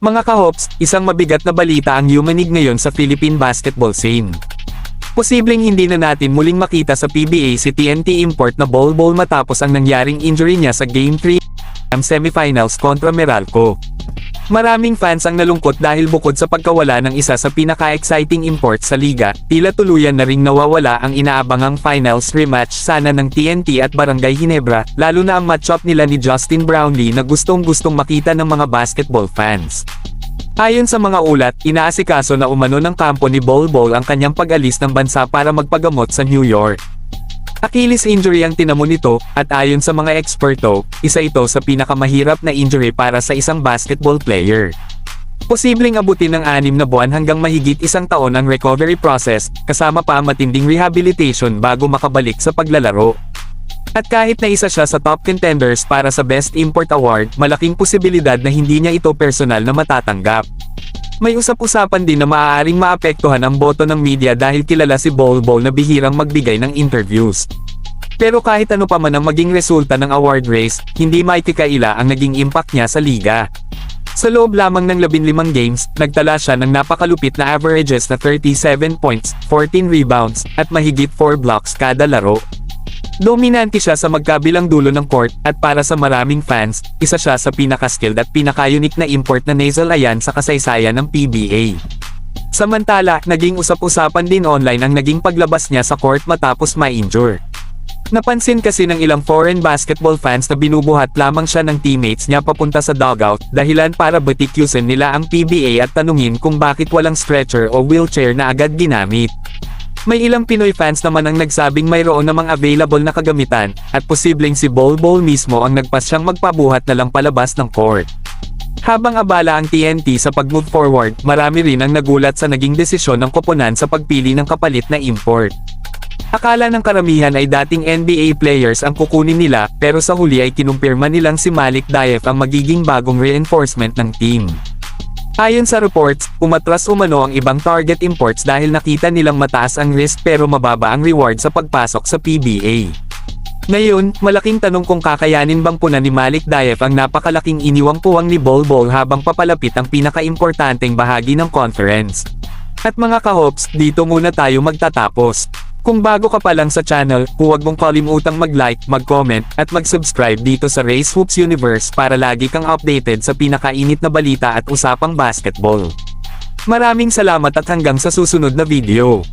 Mga kahops, isang mabigat na balita ang yumanig ngayon sa Philippine basketball scene. Posibleng hindi na natin muling makita sa PBA si TNT import na Bol Bol matapos ang nangyaring injury niya sa Game 3 ng semifinals kontra Meralco. Maraming fans ang nalungkot dahil bukod sa pagkawala ng isa sa pinaka-exciting import sa liga, tila tuluyan na ring nawawala ang inaabangang finals rematch sana ng TNT at Barangay Ginebra, lalo na ang matchup nila ni Justin Brownlee na gustong-gustong makita ng mga basketball fans. Ayon sa mga ulat, inaasikaso na umano ng kampo ni Bol Bol ang kanyang pag-alis ng bansa para magpagamot sa New York. Achilles injury ang tinamo nito, at ayon sa mga eksperto, isa ito sa pinakamahirap na injury para sa isang basketball player. Posibleng abutin ng 6 na buwan hanggang mahigit 1 taon ang recovery process, kasama pa ang matinding rehabilitation bago makabalik sa paglalaro. At kahit na isa siya sa top contenders para sa Best Import Award, malaking posibilidad na hindi niya ito personal na matatanggap. May usap-usapan din na maaaring maapektuhan ang boto ng media dahil kilala si Bol Bol na bihirang magbigay ng interviews. Pero kahit ano pa man ang maging resulta ng award race, hindi maikikaila ang naging impact niya sa liga. Sa loob lamang ng 15 games, nagtala siya ng napakalupit na averages na 37 points, 14 rebounds, at mahigit 4 blocks kada laro. Dominante siya sa magkabilang dulo ng court, at para sa maraming fans, isa siya sa pinaka-skilled at pinaka-unique na import na nasal ayan sa kasaysayan ng PBA. Samantala, naging usap-usapan din online ang naging paglabas niya sa court matapos ma-injure. Napansin kasi ng ilang foreign basketball fans na binubuhat lamang siya ng teammates niya papunta sa dugout, dahilan para batikusin nila ang PBA at tanungin kung bakit walang stretcher o wheelchair na agad ginamit. May ilang Pinoy fans naman ang nagsabing mayroon namang available na kagamitan, at posibleng si Bol Bol mismo ang nagpasyang magpabuhat na lang palabas ng court. Habang abala ang TNT sa pag-move forward, marami rin ang nagulat sa naging desisyon ng koponan sa pagpili ng kapalit na import. Akala ng karamihan ay dating NBA players ang kukunin nila, pero sa huli ay kinumpirma nilang si Malik Daif ang magiging bagong reinforcement ng team. Ayon sa reports, umatras umano ang ibang target imports dahil nakita nilang mataas ang risk pero mababa ang reward sa pagpasok sa PBA. Ngayon, malaking tanong kung kakayanin bang punan ni Malik Daif ang napakalaking iniwang puwang ni Bol Bol habang papalapit ang pinaka-importanteng bahagi ng conference. At mga kahops, dito muna tayo magtatapos. Kung bago ka pa lang sa channel, huwag mong kalimutang mag-like, mag-comment, at mag-subscribe dito sa Race Hoops Universe para lagi kang updated sa pinakainit na balita at usapang basketball. Maraming salamat at hanggang sa susunod na video.